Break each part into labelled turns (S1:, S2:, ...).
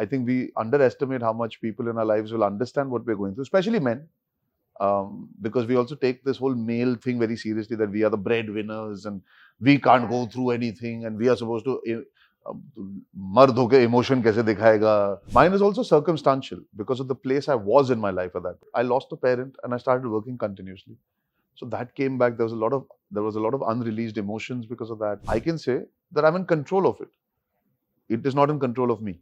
S1: I think we underestimate how much people in our lives will understand what we're going through, especially men. Because we also take this whole male thing very seriously, that we are the breadwinners and we can't go through anything and we are supposed to मर्द होके emotion कैसे दिखाएगा. Mine is also circumstantial because of the place I was in my life at that. I lost a parent and I started working continuously. So that came back. There was a lot of unreleased emotions because of that. I can say that I'm in control of it. It is not in control of me.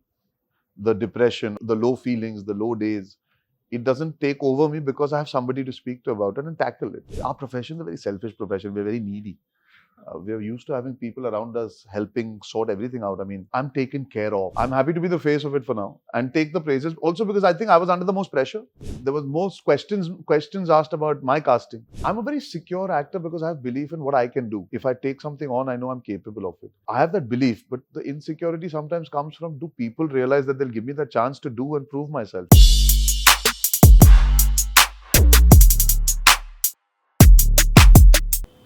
S1: The depression, the low feelings, the low days, it doesn't take over me because I have somebody to speak to about it and tackle it. Our profession is a very selfish profession. We're very needy. We are used to having people around us helping sort everything out. I mean, I'm taken care of. I'm happy to be the face of it for now and take the praises. Also because I think I was under the most pressure. There was most questions asked about my casting. I'm a very secure actor because I have belief in what I can do. If I take something on, I know I'm capable of it. I have that belief, but the insecurity sometimes comes from, do people realize that they'll give me the chance to do and prove myself?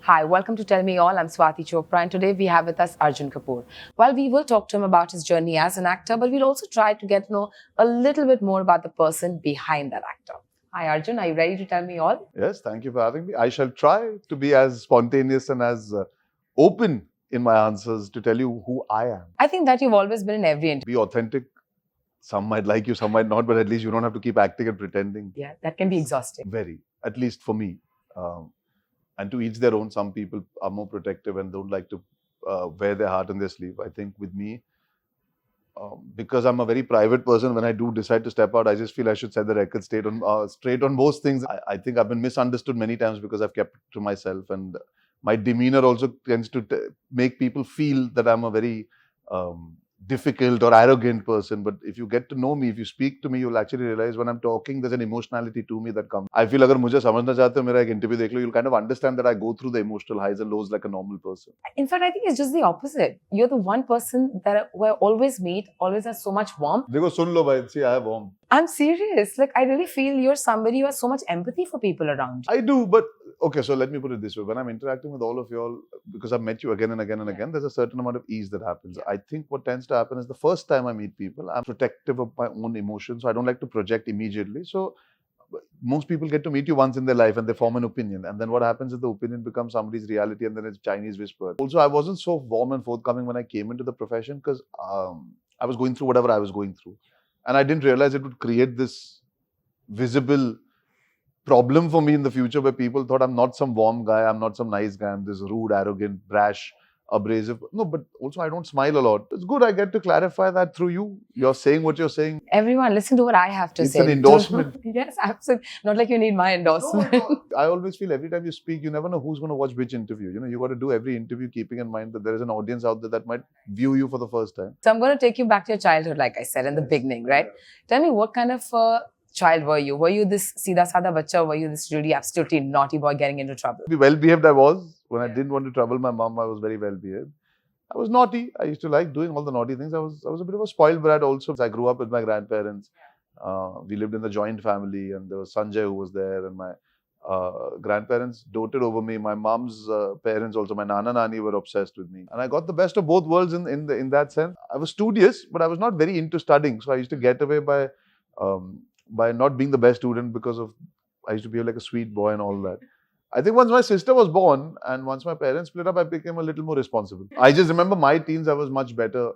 S2: Hi, welcome to Tell Me All. I'm Swati Chopra and today we have with us Arjun Kapoor. Well, we will talk to him about his journey as an actor, but we'll also try to get to know a little bit more about the person behind that actor. Hi Arjun, are you ready to tell me all?
S1: Yes, thank you for having me. I shall try to be as spontaneous and as open in my answers to tell you who I am.
S2: I think that you've always been in every interview.
S1: Be authentic. Some might like you, some might not, but at least you don't have to keep acting and pretending.
S2: Yeah, that can be exhausting.
S1: Very, at least for me. And to each their own. Some people are more protective and don't like to wear their heart on their sleeve. I think with me, because I'm a very private person, when I do decide to step out, I just feel I should set the record straight on most things. I think I've been misunderstood many times because I've kept it to myself, and my demeanor also tends to make people feel that I'm a very difficult or arrogant person. But if you get to know me, if you speak to me, you'll actually realize when I'm talking, there's an emotionality to me that comes. I feel agar mujhe samajhna chahte ho, mera ek interview dekh lo, you'll kind of understand that I go through the emotional highs and lows like a normal person.
S2: In fact, I think it's just the opposite. You're the one person that I always meet, always has so much warmth.
S1: Dekho, sun lo bhai, see, I have warmth.
S2: I'm serious. Like, I really feel you're somebody who has so much empathy for people around you.
S1: I do, but okay, so let me put it this way. When I'm interacting with all of you all, because I've met you again and again and again, there's a certain amount of ease that happens. I think what tends to happen is the first time I meet people, I'm protective of my own emotions, so I don't like to project immediately. So most people get to meet you once in their life and they form an opinion. And then what happens is the opinion becomes somebody's reality and then it's Chinese whisper. Also, I wasn't so warm and forthcoming when I came into the profession because I was going through whatever I was going through. And I didn't realize it would create this visible problem for me in the future where people thought I'm not some warm guy, I'm not some nice guy, I'm this rude, arrogant, brash, abrasive. No, but also I don't smile a lot. It's good I get to clarify that through you. You're saying what you're saying.
S2: Everyone, listen to what I have to say.
S1: It's an endorsement.
S2: Yes, absolutely. Not like you need my endorsement.
S1: No. I always feel every time you speak, you never know who's going to watch which interview. You know, you got to do every interview keeping in mind that there is an audience out there that might view you for the first time.
S2: So I'm going to take you back to your childhood, like I said in the beginning, right? Tell me, what kind of child were you? Were you this Sida Sada Bacha? Were you this really absolutely naughty boy getting into trouble?
S1: Well behaved I was. When I didn't want to trouble my mom, I was very well behaved. I was naughty. I used to like doing all the naughty things. I was a bit of a spoiled brat also. I grew up with my grandparents. We lived in a joint family and there was Sanjay who was there, and my grandparents doted over me. My mom's parents also, my Nana Nani, were obsessed with me. And I got the best of both worlds in that sense. I was studious, but I was not very into studying. So I used to get away by not being the best student because of, I used to behave like a sweet boy and all that. I think once my sister was born and once my parents split up, I became a little more responsible. I just remember my teens, I was much better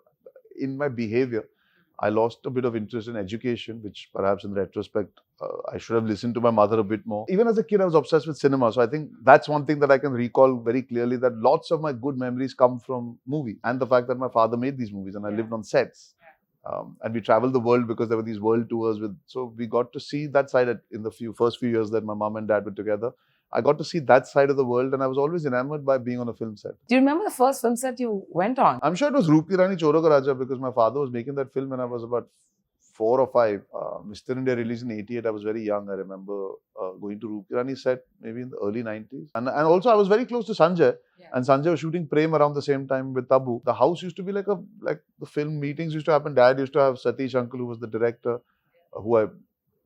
S1: in my behavior. I lost a bit of interest in education, which perhaps in retrospect, I should have listened to my mother a bit more. Even as a kid, I was obsessed with cinema. So I think that's one thing that I can recall very clearly, that lots of my good memories come from movie and the fact that my father made these movies and I lived on sets. And we traveled the world because there were these world tours so we got to see that side in the first few years that my mom and dad were together. I got to see that side of the world and I was always enamored by being on a film set.
S2: Do you remember the first film set you went on?
S1: I'm sure it was Roop Ki Rani Choro Ka Raja because my father was making that film when I was about 4 or 5. Mr. India released in 88. I was very young. I remember going to Roop Ki Rani set maybe in the early 90s. And also I was very close to Sanjay. Yeah. And Sanjay was shooting Prem around the same time with Tabu. The house used to be like the film meetings used to happen. Dad used to have Satish uncle who was the director, who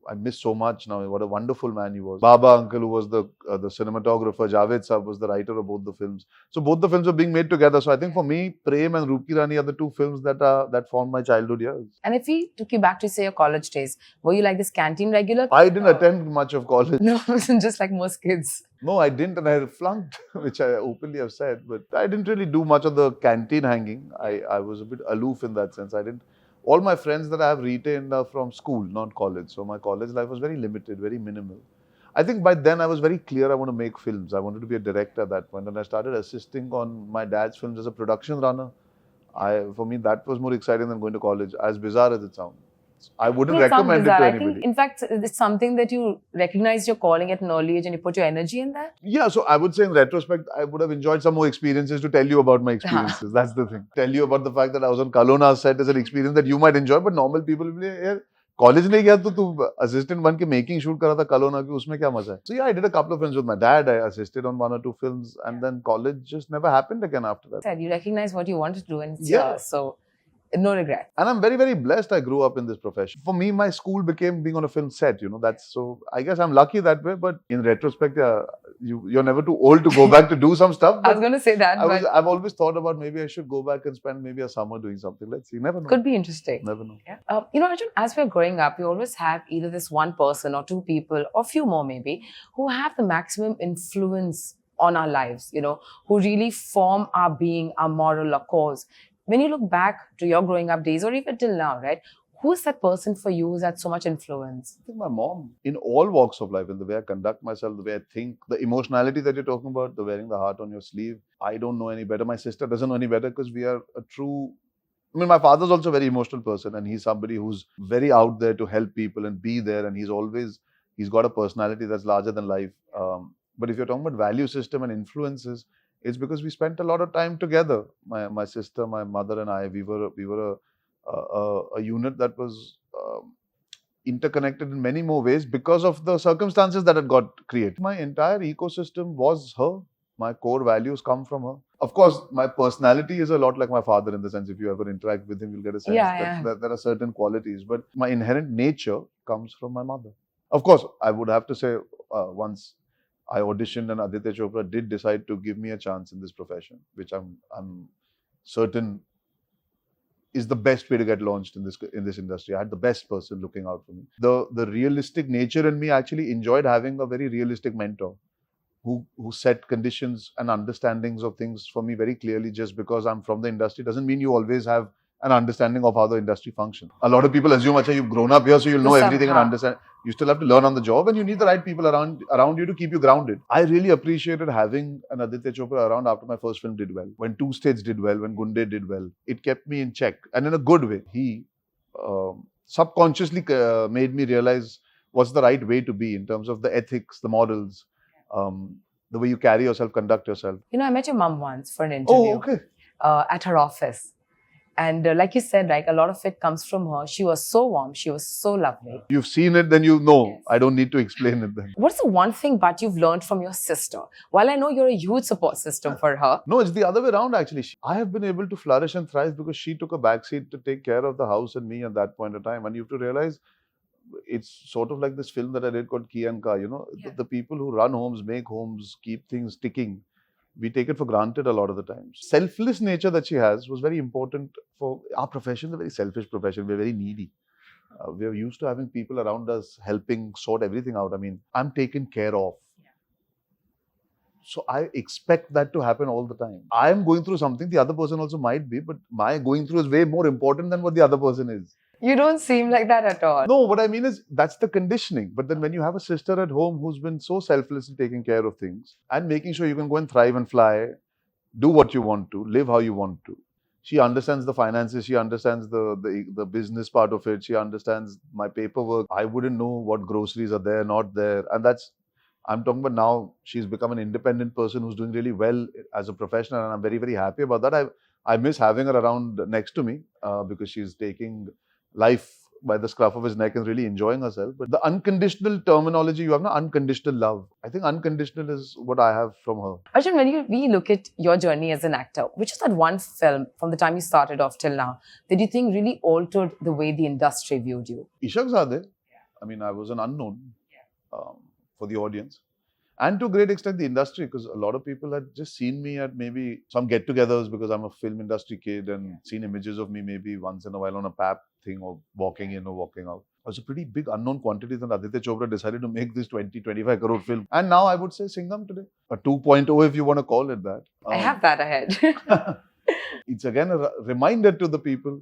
S1: I miss so much now. What a wonderful man he was. Baba uncle, who was the cinematographer, Javed Saab was the writer of both the films. So both the films were being made together. So I think for me, Prem and Roop Ki Rani are the two films that formed my childhood years.
S2: And if we took you back to, say, your college days, were you like this canteen regular?
S1: I didn't attend much of college.
S2: No, just like most kids.
S1: No, I didn't, and I flunked, which I openly have said. But I didn't really do much of the canteen hanging. I was a bit aloof in that sense. I didn't. All my friends that I have retained are from school, not college. So my college life was very limited, very minimal. I think by then I was very clear I want to make films. I wanted to be a director at that point, and I started assisting on my dad's films as a production runner. For me, that was more exciting than going to college, as bizarre as it sounds. I wouldn't recommend it to anybody.
S2: I think, in fact, it's something that you recognize your calling at an early age and you put your energy in that.
S1: Yeah, so I would say in retrospect, I would have enjoyed some more experiences to tell you about my experiences. That's the thing. Tell you about the fact that I was on Kalona's set as an experience that you might enjoy, but normal people will be like, yeah, college नहीं गया तो तू assistant बन के making shoot करा था Kalona की उसमें क्या मजा है? So yeah, I did a couple of films with my dad. I assisted on 1 or 2 films, and then college just never happened again after that.
S2: You recognize what you wanted to do, and so no regret.
S1: And I'm very, very blessed I grew up in this profession. For me, my school became being on a film set, that's so, I guess I'm lucky that way, but in retrospect, yeah, you're never too old to go back to do some stuff.
S2: I was going to say that.
S1: I've always thought about maybe I should go back and spend maybe a summer doing something. Let's see. Never know.
S2: Could be interesting.
S1: Never know.
S2: Yeah. Arjun, as we're growing up, we always have either this one person or two people or few more maybe who have the maximum influence on our lives, who really form our being, our moral, our cause. When you look back to your growing up days or even till now, right? Who's that person for you who's had so much influence?
S1: I think my mom, in all walks of life, in the way I conduct myself, the way I think, the emotionality that you're talking about, the wearing the heart on your sleeve. I don't know any better. My sister doesn't know any better because we are a true... my father's also a very emotional person, and he's somebody who's very out there to help people and be there, and he's got a personality that's larger than life. But if you're talking about value system and influences, it's because we spent a lot of time together. My sister, my mother, and I. We were a unit that was interconnected in many more ways because of the circumstances that had got created. My entire ecosystem was her. My core values come from her. Of course, my personality is a lot like my father in the sense, if you ever interact with him, you'll get a sense that there are certain qualities. But my inherent nature comes from my mother. Of course, I would have to say once I auditioned and Aditya Chopra did decide to give me a chance in this profession, which I'm certain is the best way to get launched in this industry. I had the best person looking out for me. The realistic nature in me actually enjoyed having a very realistic mentor who set conditions and understandings of things for me very clearly. Just because I'm from the industry doesn't mean you always have an understanding of how the industry functions. A lot of people assume, Acha, you've grown up here, so you'll know everything and understand. You still have to learn on the job, and you need the right people around you to keep you grounded. I really appreciated having an Aditya Chopra around after my first film did well. When Two States did well, when Gunde did well, it kept me in check, and in a good way. He subconsciously made me realize what's the right way to be in terms of the ethics, the morals, the way you carry yourself, conduct yourself.
S2: I met your mom once for an interview.
S1: Oh, okay.
S2: At her office. And like you said, a lot of it comes from her. She was so warm. She was so lovely.
S1: You've seen it, then you know. Yes. I don't need to explain it then.
S2: What's the one thing but you've learned from your sister? While I know you're a huge support system for her.
S1: No, it's the other way around actually. I have been able to flourish and thrive because she took a backseat to take care of the house and me at that point in time. And you have to realize, it's sort of like this film that I did called Ki and Ka, the people who run homes, make homes, keep things ticking. We take it for granted a lot of the times. Selfless nature that she has was very important for our profession. It's a very selfish profession. We're very needy. We're used to having people around us helping sort everything out. I mean, I'm taken care of. Yeah. So I expect that to happen all the time. I'm going through something, the other person also might be, but my going through is way more important than what the other person is.
S2: You don't seem like that at all.
S1: No, what I mean is that's the conditioning. But then when you have a sister at home who's been so selfless in taking care of things and making sure you can go and thrive and fly, do what you want to, live how you want to. She understands the finances. She understands the business part of it. She understands my paperwork. I wouldn't know what groceries are there, not there. And I'm talking about now she's become an independent person who's doing really well as a professional. And I'm very, very happy about that. I miss having her around next to me because she's taking life by the scruff of his neck and really enjoying herself. But the unconditional terminology you have, unconditional love. I think unconditional is what I have from her.
S2: Arjun, when we look at your journey as an actor, which is that one film from the time you started off till now that you think really altered the way the industry viewed you?
S1: Ishaq Zadeh. I mean, I was an unknown for the audience. And to a great extent, the industry, because a lot of people had just seen me at maybe some get-togethers because I'm a film industry kid and seen images of me maybe once in a while on a PAP thing or walking in or walking out. I was a pretty big unknown quantity. Then Aditya Chopra decided to make this 20-25 crore film. And now I would say Singham today. A 2.0 if you want to call it that.
S2: I have that ahead.
S1: It's again a reminder to the people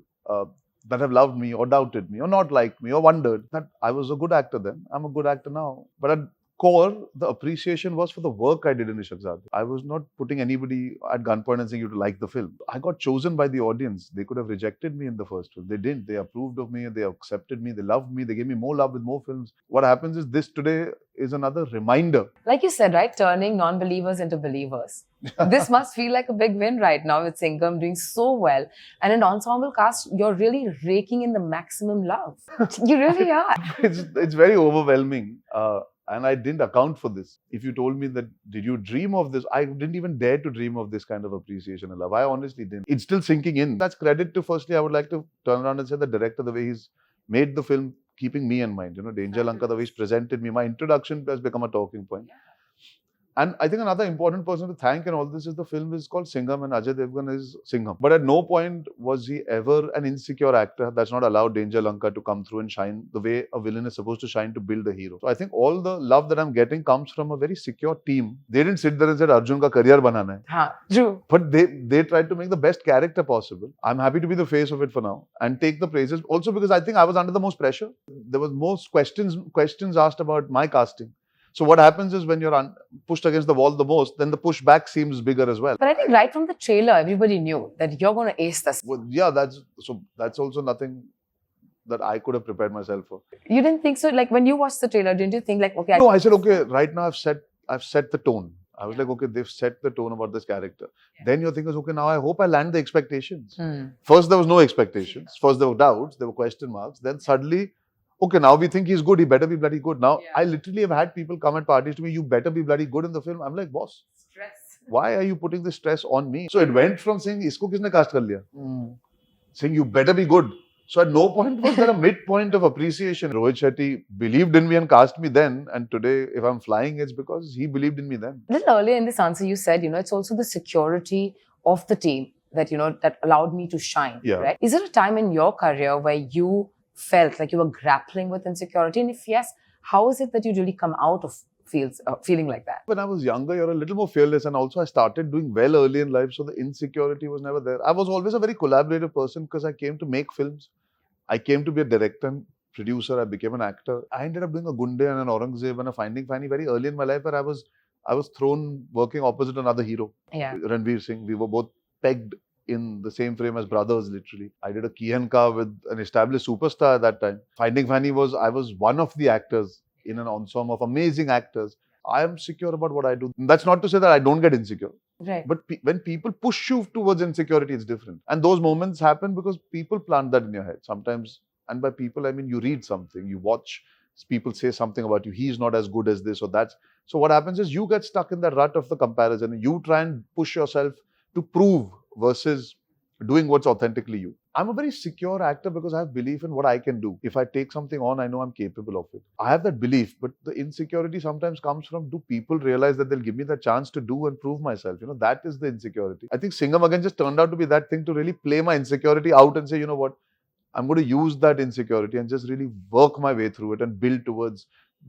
S1: that have loved me or doubted me or not liked me or wondered that I was a good actor then. I'm a good actor now. But at core, the appreciation was for the work I did in Ishaqzade. I was not putting anybody at gunpoint and saying you to like the film. I got chosen by the audience. They could have rejected me in the first film. They didn't. They approved of me. They accepted me. They loved me. They gave me more love with more films. What happens is this today is another reminder.
S2: Like you said, right? Turning non-believers into believers. This must feel like a big win right now with Singham doing so well. And an ensemble cast, you're really raking in the maximum love. You really are.
S1: It's very overwhelming. And I didn't account for this. If you told me that, did you dream of this? I didn't even dare to dream of this kind of appreciation and love. I honestly didn't. It's still sinking in. That's credit to, firstly, I would like to turn around and say the director, the way he's made the film, keeping me in mind. You know, Danger Lanka, the way he's presented me, my introduction has become a talking point. And I think another important person to thank in all this is the film is called Singham and Ajay Devgn is Singham. But at no point was he ever an insecure actor that's not allowed Danger Lanka to come through and shine the way a villain is supposed to shine to build the hero. So I think all the love that I'm getting comes from a very secure team. They didn't sit there and said Arjun ka career banana hai.
S2: True.
S1: But they tried to make the best character possible. I'm happy to be the face of it for now and take the praises. Also because I think I was under the most pressure. There was most questions asked about my casting. So what happens is when you're pushed against the wall the most, then the pushback seems bigger as well.
S2: But I think right from the trailer, everybody knew that you're going to ace this.
S1: Well, yeah, that's also nothing that I could have prepared myself for.
S2: You didn't think so? Like when you watched the trailer, didn't you think like, okay?
S1: No, I said, okay, right now I've set the tone. I was like, okay, they've set the tone about this character. Yeah. Then your thing is, okay, now I hope I land the expectations. First, there was no expectations. First, there were doubts, there were question marks. Then suddenly, okay, now we think he's good, he better be bloody good. Now, I literally have had people come at parties to me, you better be bloody good in the film. I'm like, boss, stress. Why are you putting this stress on me? So it went from saying, isko kisne cast kar liya? Saying, you better be good. So at no point was there a midpoint of appreciation. Rohit Shetty believed in me and cast me then. And today, if I'm flying, it's because he believed in me then.
S2: A little earlier in this answer, you said, it's also the security of the team that, that allowed me to shine. Yeah. Right? Is there a time in your career where you felt like you were grappling with insecurity? And if yes, how is it that you really come out of feeling like that?
S1: When I was younger, you're a little more fearless, and also I started doing well early in life, so the insecurity was never there. I was always a very collaborative person because I came to make films. I came to be a director and producer. I became an actor. I ended up doing a Gunde and an Aurangzeb and a Finding Fanny very early in my life, where I was thrown working opposite another hero, Ranveer Singh. We were both pegged in the same frame as brothers, literally. I did a Kihanka with an established superstar at that time. Finding Fanny I was one of the actors in an ensemble of amazing actors. I am secure about what I do. That's not to say that I don't get insecure.
S2: Right.
S1: But when people push you towards insecurity, it's different. And those moments happen because people plant that in your head. Sometimes, and by people, I mean you read something, you watch, people say something about you, he's not as good as this or that. So what happens is you get stuck in the rut of the comparison and you try and push yourself to prove versus doing what's authentically you. I'm a very secure actor because I have belief in what I can do. If I take something on, I know I'm capable of it. I have that belief, but the insecurity sometimes comes from, do people realize that they'll give me the chance to do and prove myself? That is the insecurity. I think Singham Again just turned out to be that thing to really play my insecurity out and say, you know what, I'm going to use that insecurity and just really work my way through it and build towards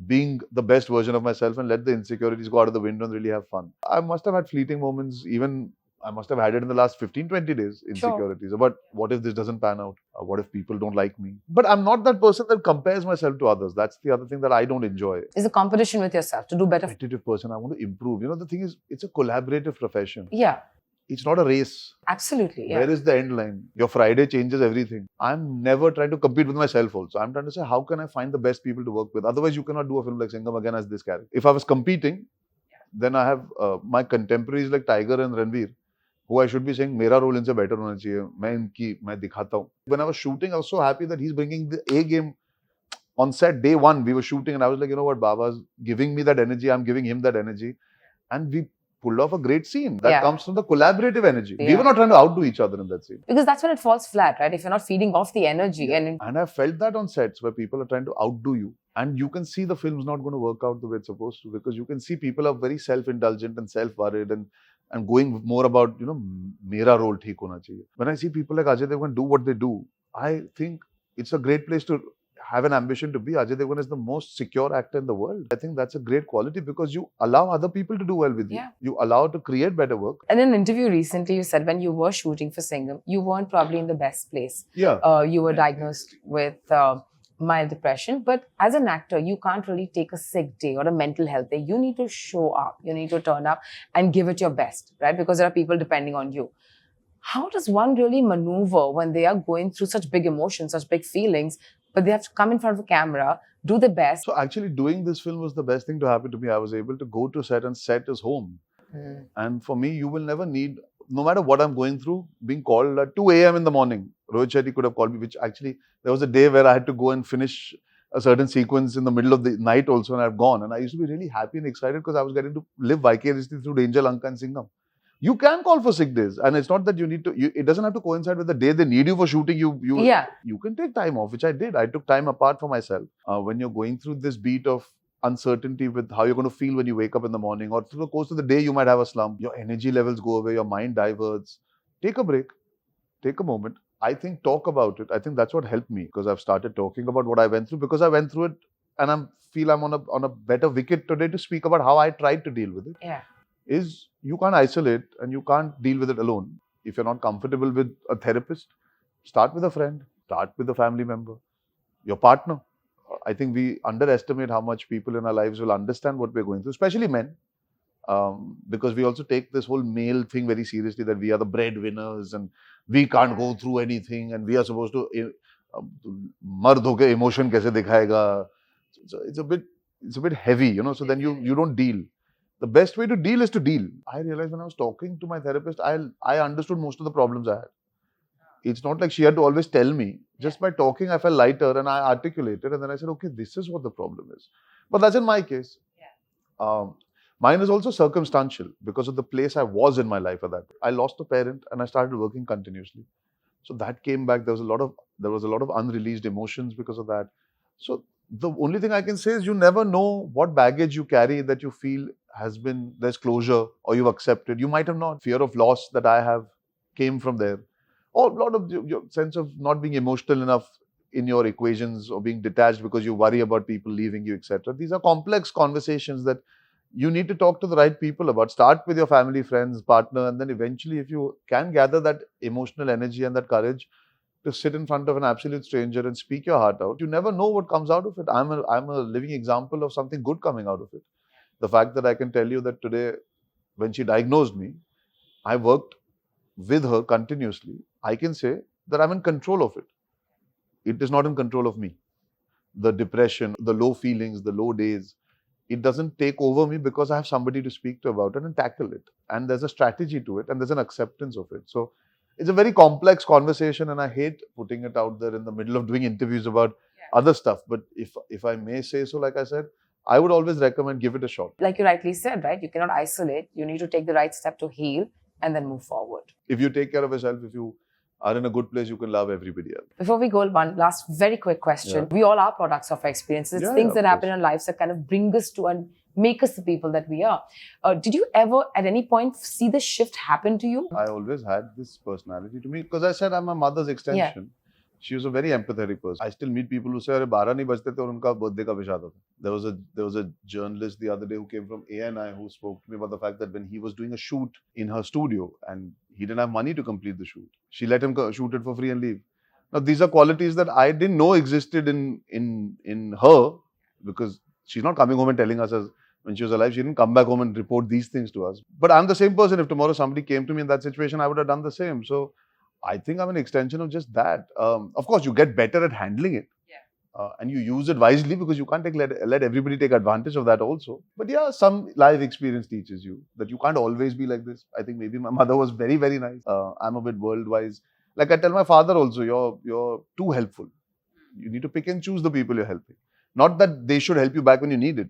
S1: being the best version of myself and let the insecurities go out of the window and really have fun. I must have had fleeting moments, even I must have had it in the last 15-20 days, insecurities. Sure. But what if this doesn't pan out? What if people don't like me? But I'm not that person that compares myself to others. That's the other thing that I don't enjoy.
S2: It's a competition with yourself to do better.
S1: Competitive person. I want to improve. The thing is, it's a collaborative profession.
S2: Yeah.
S1: It's not a race.
S2: Absolutely. Yeah.
S1: Where is the end line? Your Friday changes everything. I'm never trying to compete with myself also. I'm trying to say, how can I find the best people to work with? Otherwise, you cannot do a film like Singham Again as this character. If I was competing, then I have my contemporaries like Tiger and Ranveer, who I should be saying, मेरा role इनसे better होना चाहिए. मैं दिखाता हूँ. When I was shooting, I was so happy that he's bringing the A game on set. Day one, we were shooting, and I was like, you know what, Baba's giving me that energy. I'm giving him that energy, and pulled off a great scene. That
S2: Yeah.
S1: comes from the collaborative energy. We
S2: Yeah.
S1: were not trying to outdo each other in that scene.
S2: Because that's when it falls flat, right? If you're not feeding off the energy.
S1: And I felt that on sets where people are trying to outdo you. And you can see the film's not going to work out the way it's supposed to, because you can see people are very self-indulgent and self-worried and going more about, you know, mera role theek hona chahiye. When I see people like Ajay Devgn do what they do, I think it's a great place to have an ambition to be. Ajay Devgn is the most secure actor in the world. I think that's a great quality because you allow other people to do well with you.
S2: Yeah.
S1: You allow to create better work.
S2: In an interview recently, you said when you were shooting for Singham, you weren't probably in the best place.
S1: Yeah.
S2: You were diagnosed with mild depression, but as an actor, you can't really take a sick day or a mental health day. You need to show up. You need to turn up and give it your best, right? Because there are people depending on you. How does one really maneuver when they are going through such big emotions, such big feelings, but they have to come in front of a camera, do their best?
S1: So actually doing this film was the best thing to happen to me. I was able to go to set, and set is home. And for me, you will never need, no matter what I'm going through, being called at 2 a.m. in the morning. Rohit Shetty could have called me, which actually, there was a day where I had to go and finish a certain sequence in the middle of the night also, and I've gone. And I used to be really happy and excited because I was getting to live vicariously through Angel, Anka and Singham. You can call for sick days, and it's not that you need to, it doesn't have to coincide with the day they need you for shooting. You can take time off, which I did. I took time apart for myself. When you're going through this beat of uncertainty with how you're going to feel when you wake up in the morning, or through the course of the day, you might have a slump. Your energy levels go away, your mind diverts. Take a break, take a moment. I think talk about it. I think that's what helped me, because I've started talking about what I went through, because I went through it, and I feel I'm on a better wicket today to speak about how I tried to deal with it.
S2: Yeah.
S1: Is you can't isolate and you can't deal with it alone. If you're not comfortable with a therapist, start with a friend, start with a family member, your partner. I think we underestimate how much people in our lives will understand what we're going through, especially men. Because we also take this whole male thing very seriously, that we are the breadwinners and we can't go through anything and we are supposed to mard hoke emotion kaise dikhayega. So it's a bit heavy, you know, so then you don't deal. The best way to deal is to deal. I realized when I was talking to my therapist, I understood most of the problems I had. It's not like she had to always tell me. Just by talking, I felt lighter and I articulated, and then I said, okay, this is what the problem is. But that's in my case. Mine is also circumstantial because of the place I was in my life at that. I lost a parent and I started working continuously. So that came back. There was a lot of unreleased emotions because of that. So the only thing I can say is you never know what baggage you carry that you feel there's closure or you've accepted. You might have not. Fear of loss that I have came from there. Or a lot of your sense of not being emotional enough in your equations, or being detached because you worry about people leaving you, etc. These are complex conversations that you need to talk to the right people about. Start with your family, friends, partner, and then eventually, if you can gather that emotional energy and that courage to sit in front of an absolute stranger and speak your heart out, you never know what comes out of it. I'm a living example of something good coming out of it. The fact that I can tell you that today, when she diagnosed me, I worked with her continuously. I can say that I'm in control of it. It is not in control of me. The depression, the low feelings, the low days, it doesn't take over me because I have somebody to speak to about it and tackle it. And there's a strategy to it and there's an acceptance of it. So it's a very complex conversation, and I hate putting it out there in the middle of doing interviews about other stuff. But if I may say so, like I said, I would always recommend give it a shot.
S2: Like you rightly said, right? You cannot isolate. You need to take the right step to heal and then move forward.
S1: If you take care of yourself, if you are in a good place, you can love everybody else.
S2: Before we go, one last very quick question. We all are products of our experiences. It's things that happen in our lives that kind of bring us to and make us the people that we are. Did you ever at any point see the shift happen to you?
S1: I always had this personality to me because I said I'm my mother's extension. She was a very empathetic person. I still meet people who say, "Arey 12 nahi bajte the aur unka birthday ka wish aata tha." There was a journalist the other day who came from ANI who spoke to me about the fact that when he was doing a shoot in her studio and he didn't have money to complete the shoot, she let him shoot it for free and leave. Now these are qualities that I didn't know existed in her, because she's not coming home and telling us as when she was alive. She didn't come back home and report these things to us. But I'm the same person. If tomorrow somebody came to me in that situation, I would have done the same. So I think I'm an extension of just that. Of course, you get better at handling it. And you use it wisely, because you can't let everybody take advantage of that also. But yeah, some life experience teaches you that you can't always be like this. I think maybe my mother was very, very nice. I'm a bit world-wise. Like I tell my father also, you're too helpful. You need to pick and choose the people you're helping. Not that they should help you back when you need it,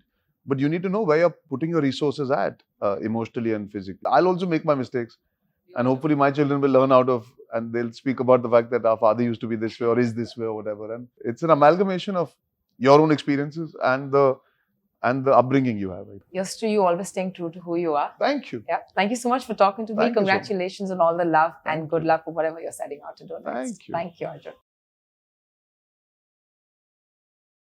S1: But you need to know where you're putting your resources at, emotionally and physically. I'll also make my mistakes. And hopefully my children will learn out of, and they'll speak about the fact that our father used to be this way or is this way or whatever. And it's an amalgamation of your own experiences and the upbringing you have.
S2: Yes, to you, always staying true to who you are.
S1: Thank you.
S2: Yeah. Thank you so much for talking to me.
S1: Thank you so much.
S2: Congratulations on all the love and good luck for whatever you're setting out to do next.
S1: Thank you.
S2: Thank you, Arjun.